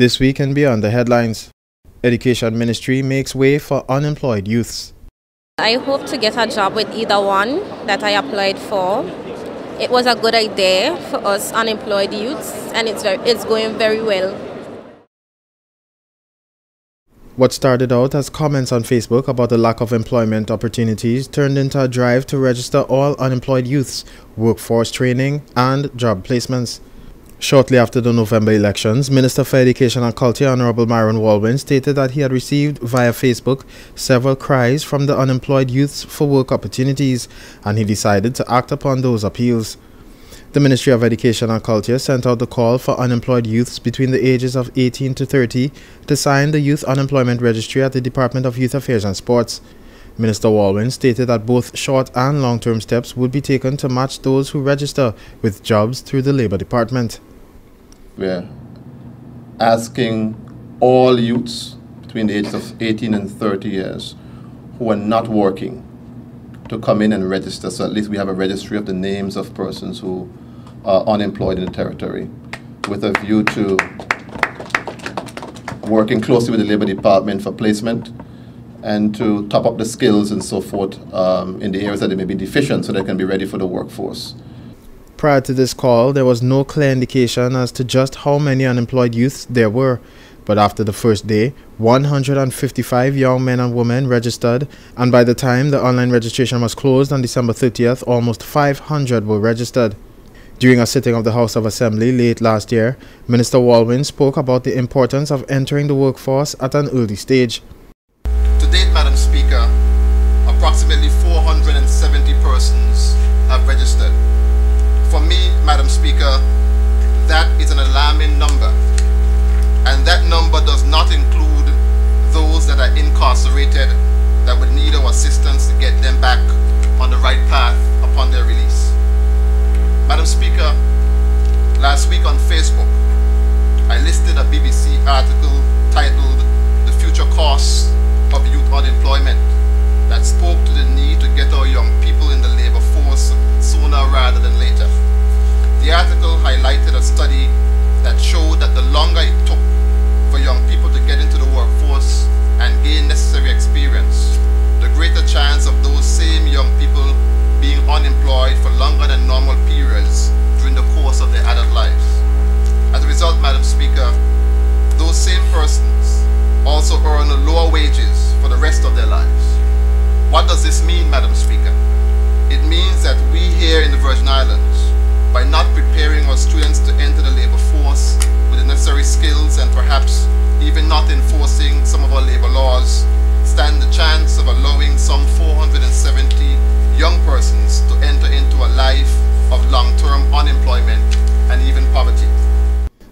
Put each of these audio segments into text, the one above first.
This week and beyond the headlines. Education Ministry makes way for unemployed youths. I hope to get a job with either one that I applied for. It was a good idea for us unemployed youths, and it's going very well. What started out as comments on Facebook about the lack of employment opportunities turned into a drive to register all unemployed youths, workforce training, and job placements. Shortly after the November elections, Minister for Education and Culture Honorable Myron Walwyn stated that he had received via Facebook several cries from the unemployed youths for work opportunities, and he decided to act upon those appeals. The Ministry of Education and Culture sent out the call for unemployed youths between the ages of 18 to 30 to sign the Youth Unemployment Registry at the Department of Youth Affairs and Sports. Minister Walwyn stated that both short and long-term steps would be taken to match those who register with jobs through the Labour Department. We're asking all youths between the ages of 18 and 30 years who are not working to come in and register, so at least we have a registry of the names of persons who are unemployed in the territory, with a view to working closely with the Labour Department for placement and to top up the skills and so forth in the areas that they may be deficient so they can be ready for the workforce. Prior to this call, there was no clear indication as to just how many unemployed youths there were. But after the first day, 155 young men and women registered, and by the time the online registration was closed on December 30th, almost 500 were registered. During a sitting of the House of Assembly late last year, Minister Walwyn spoke about the importance of entering the workforce at an early stage. To date, Madam Speaker, approximately 470 persons have registered. For me, Madam Speaker, that is an alarming number. And that number does not include those that are incarcerated that would need our assistance to get them back on the right path upon their release. Madam Speaker, last week on Facebook, I listed a BBC article titled "The Future Costs of Youth Unemployment" that spoke to the need to get our young people in the labor force sooner rather than later. The article highlighted a study that showed that the longer it took for young people to get into the workforce and gain necessary experience, the greater chance of those same young people being unemployed for longer than normal periods during the course of their adult lives. As a result, Madam Speaker, those same persons also earn lower wages for the rest of their lives. What does this mean, Madam Speaker? It means that we here in the Virgin Islands, by not preparing our students to enter the labor force with the necessary skills and perhaps even not enforcing some of our labor laws, stand the chance of allowing some 470 young persons to enter into a life of long-term unemployment and even poverty.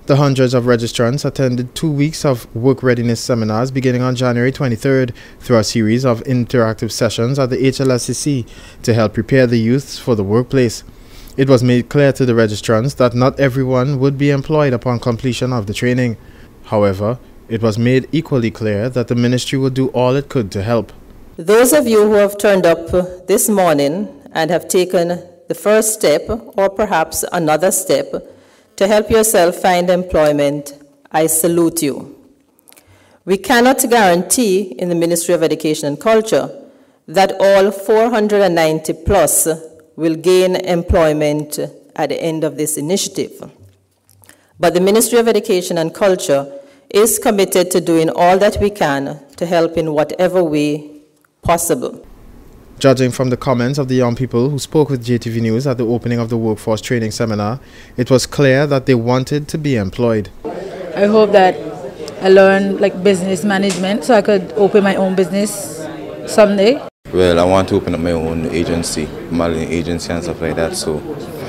The hundreds of registrants attended 2 weeks of work readiness seminars beginning on January 23rd through a series of interactive sessions at the HLSCC to help prepare the youths for the workplace. It was made clear to the registrants that not everyone would be employed upon completion of the training. However, it was made equally clear that the ministry would do all it could to help. Those of you who have turned up this morning and have taken the first step, or perhaps another step, to help yourself find employment, I salute you. We cannot guarantee in the Ministry of Education and Culture that all 490 plus will gain employment at the end of this initiative. But the Ministry of Education and Culture is committed to doing all that we can to help in whatever way possible. Judging from the comments of the young people who spoke with JTV News at the opening of the workforce training seminar, it was clear that they wanted to be employed. I hope that I learn business management so I could open my own business someday. Well, I want to open up my own agency, modeling agency and stuff like that, so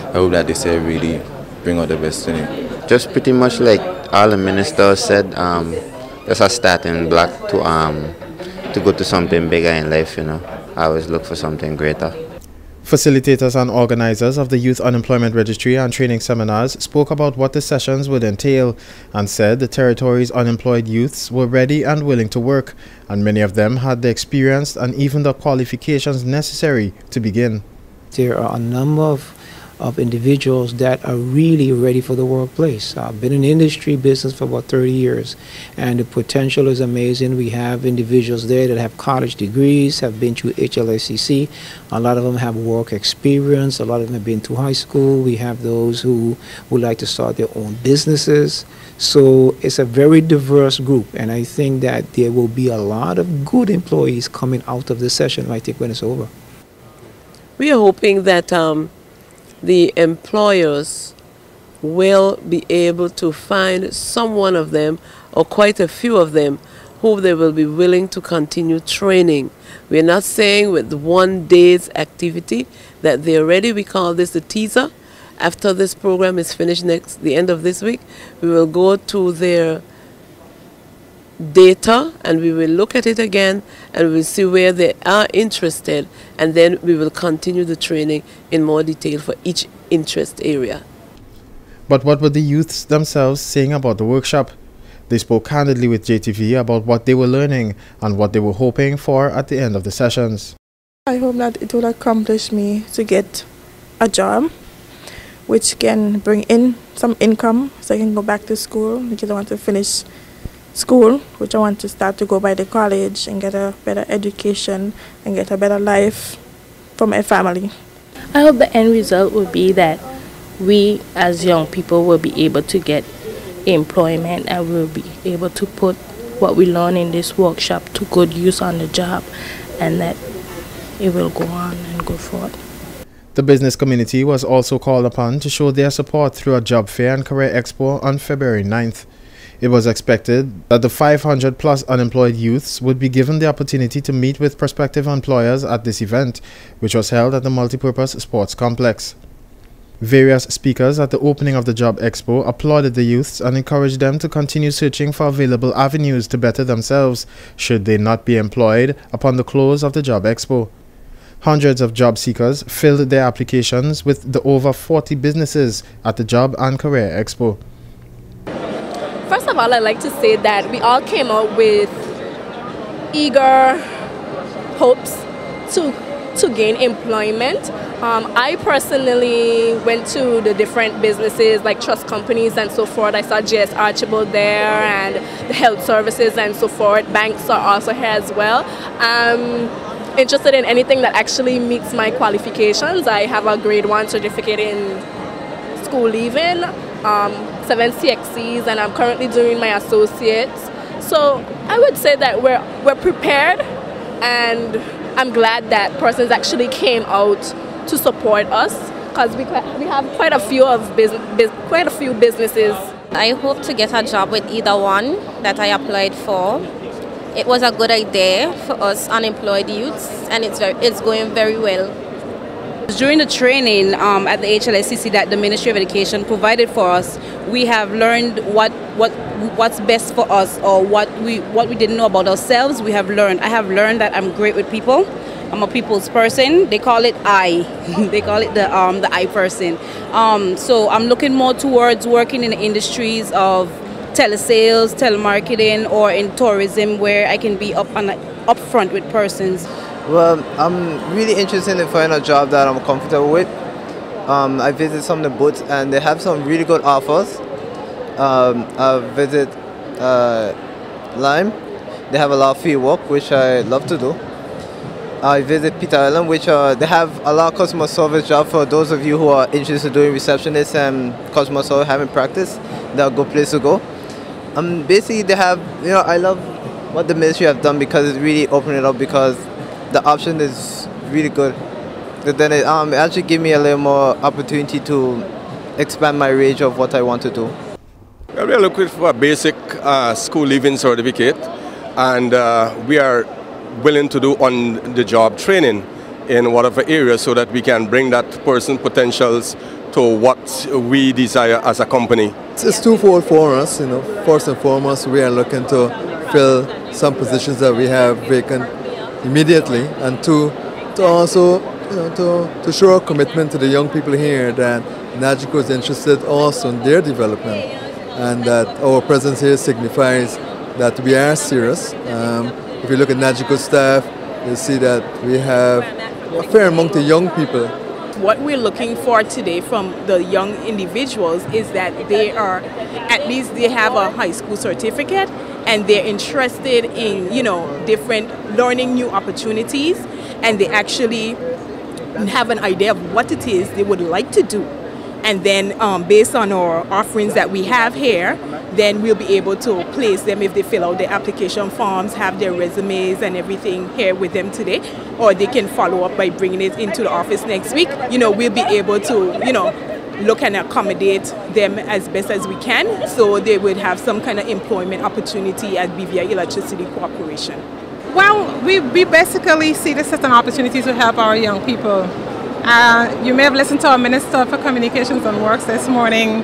I hope that this year really bring out the best in it. Just pretty much like all the ministers said, just a starting block to go to something bigger in life, you know. I always look for something greater. Facilitators and organizers of the Youth Unemployment Registry and training seminars spoke about what the sessions would entail and said the territory's unemployed youths were ready and willing to work, and many of them had the experience and even the qualifications necessary to begin. There are a number of of individuals that are really ready for the workplace. I've been in the industry business for about 30 years, and the potential is amazing. We have individuals there that have college degrees, have been through HLSCC. A lot of them have work experience. A lot of them have been to high school. We have those who would like to start their own businesses. So it's a very diverse group, and I think that there will be a lot of good employees coming out of this session, I think, when it's over. We are hoping that the employers will be able to find some one of them, or quite a few of them, who they will be willing to continue training. We're not saying with 1 day's activity that they're ready. We call this a teaser. After this program is finished the end of this week, we will go to their data and we will look at it again and we'll see where they are interested, and then we will continue the training in more detail for each interest area. But what were the youths themselves saying about the workshop? They spoke candidly with JTV about what they were learning and what they were hoping for at the end of the sessions. I hope that it will accomplish me to get a job which can bring in some income so I can go back to school, because I want to finish school, which I want to start to go by the college and get a better education and get a better life for my family. I hope the end result will be that we as young people will be able to get employment and we'll be able to put what we learn in this workshop to good use on the job, and that it will go on and go forward. The business community was also called upon to show their support through a job fair and career expo on February 9th. It was expected that the 500 plus unemployed youths would be given the opportunity to meet with prospective employers at this event, which was held at the multipurpose sports complex. Various speakers at the opening of the job expo applauded the youths and encouraged them to continue searching for available avenues to better themselves should they not be employed upon the close of the job expo. Hundreds of job seekers filled their applications with the over 40 businesses at the Job and Career Expo. First of all, I'd like to say that we all came out with eager hopes to gain employment. I personally went to the different businesses like trust companies and so forth. I saw JS Archibald there and the health services and so forth. Banks are also here as well. Interested in anything that actually meets my qualifications. I have a grade 1 certificate in school leaving, 7 CXCs, and I'm currently doing my associates. So I would say that we're prepared, and I'm glad that persons actually came out to support us, because we have quite a few businesses. I hope to get a job with either one that I applied for. It was a good idea for us unemployed youths, and it's going very well. During the training at the HLSCC that the Ministry of Education provided for us, we have learned what's best for us, or what we didn't know about ourselves. I have learned that I'm great with people. I'm a people's person. They call it I. They call it the I person. So I'm looking more towards working in the industries of telesales, telemarketing, or in tourism, where I can be up front with persons. Well, I'm really interested in finding a job that I'm comfortable with. I visit some of the booths and they have some really good offers. I visit Lime. They have a lot of field work, which I love to do. I visit Peter Island, which they have a lot of customer service jobs for those of you who are interested in doing receptionist and customer service, having practice. That's a good place to go. Basically, they have, I love what the ministry have done, because it's really opened it up, because the option is really good. But then it actually gave me a little more opportunity to expand my range of what I want to do. Well, we are looking for a basic school leaving certificate, and we are willing to do on-the-job training in whatever area, so that we can bring that person's potentials to what we desire as a company. It's twofold for us. First and foremost, we are looking to fill some positions that we have vacant immediately, and to also to show our commitment to the young people here that NAGICO is interested also in their development, and that our presence here signifies that we are serious. If you look at NAGICO staff, you'll see that we have a fair amount of young people what we're looking for today from the young individuals is that they are, at least they have a high school certificate and they're interested in, you know, different learning new opportunities, and they actually have an idea of what it is they would like to do. And then based on our offerings that we have here, then we'll be able to place them if they fill out their application forms, have their resumes and everything here with them today, or they can follow up by bringing it into the office next week. You know, we'll be able to, you know, look and accommodate them as best as we can, so they would have some kind of employment opportunity at BVI Electricity Corporation. Well, we basically see this as an opportunity to help our young people. You may have listened to our Minister for Communications and Works this morning,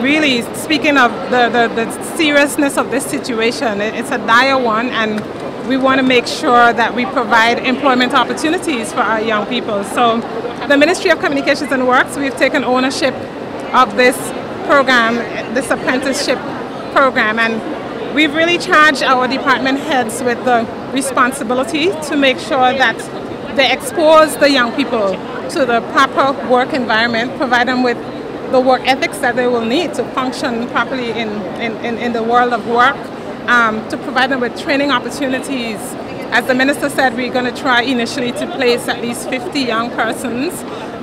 really speaking of the seriousness of this situation. It's a dire one, and we want to make sure that we provide employment opportunities for our young people. So the Ministry of Communications and Works, we've taken ownership of this program, this apprenticeship program, and we've really charged our department heads with the responsibility to make sure that they expose the young people to the proper work environment, provide them with the work ethics that they will need to function properly in the world of work, to provide them with training opportunities. As the minister said, we're going to try initially to place at least 50 young persons.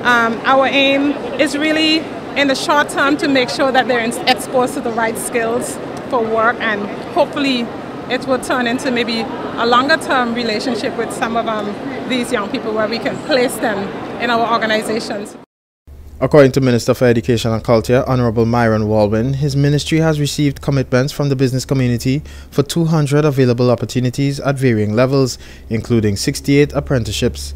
Our aim is really in the short term to make sure that they're exposed to the right skills for work, and hopefully it will turn into maybe a longer term relationship with some of these young people where we can place them in our organizations. According to Minister for Education and Culture, Honorable Myron Walwyn, his ministry has received commitments from the business community for 200 available opportunities at varying levels, including 68 apprenticeships.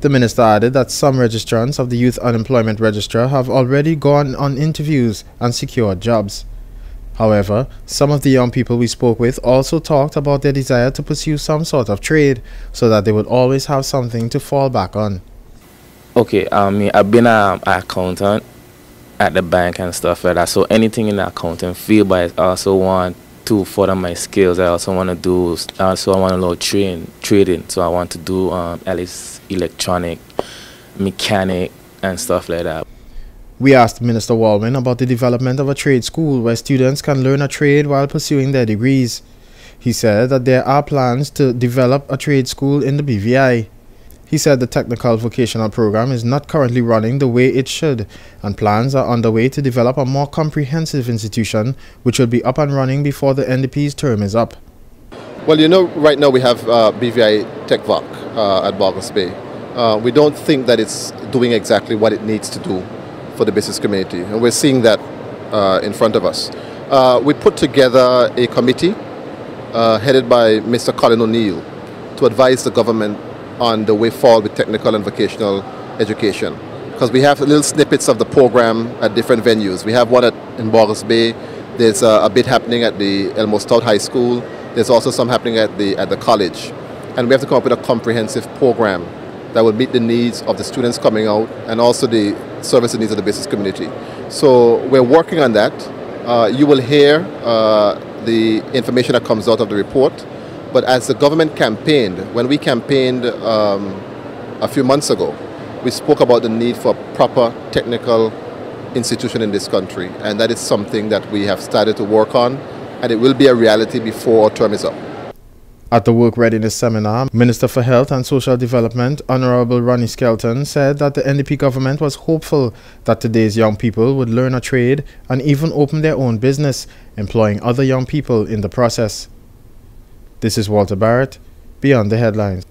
The minister added that some registrants of the Youth Unemployment Register have already gone on interviews and secured jobs. However, some of the young people we spoke with also talked about their desire to pursue some sort of trade so that they would always have something to fall back on. Okay, I've been an accountant at the bank and stuff like that, so anything in the accounting field, but I also want to further my skills. I also want to learn trading, so I want to do electronic, mechanic and stuff like that. We asked Minister Walwyn about the development of a trade school where students can learn a trade while pursuing their degrees. He said that there are plans to develop a trade school in the BVI. He said the technical vocational program is not currently running the way it should, and plans are underway to develop a more comprehensive institution which will be up and running before the NDP's term is up. Well, you know, right now we have BVI TechVoc at Bogles Bay. We don't think that it's doing exactly what it needs to do for the business community, and we're seeing that in front of us. We put together a committee headed by Mr. Colin O'Neill to advise the government on the way forward with technical and vocational education, because we have little snippets of the program at different venues. We have one in Bogles Bay. There's a bit happening at the Elmo Stout High School. There's also some happening at the college, and we have to come up with a comprehensive program that will meet the needs of the students coming out and also the service needs of the business community. So we're working on that. You will hear the information that comes out of the report. But as the government campaigned, when we campaigned a few months ago, we spoke about the need for a proper technical institution in this country. And that is something that we have started to work on, and it will be a reality before our term is up. At the Work Readiness Seminar, Minister for Health and Social Development, Honorable Ronnie Skelton, said that the NDP government was hopeful that today's young people would learn a trade and even open their own business, employing other young people in the process. This is Walter Barrett, Beyond the Headlines.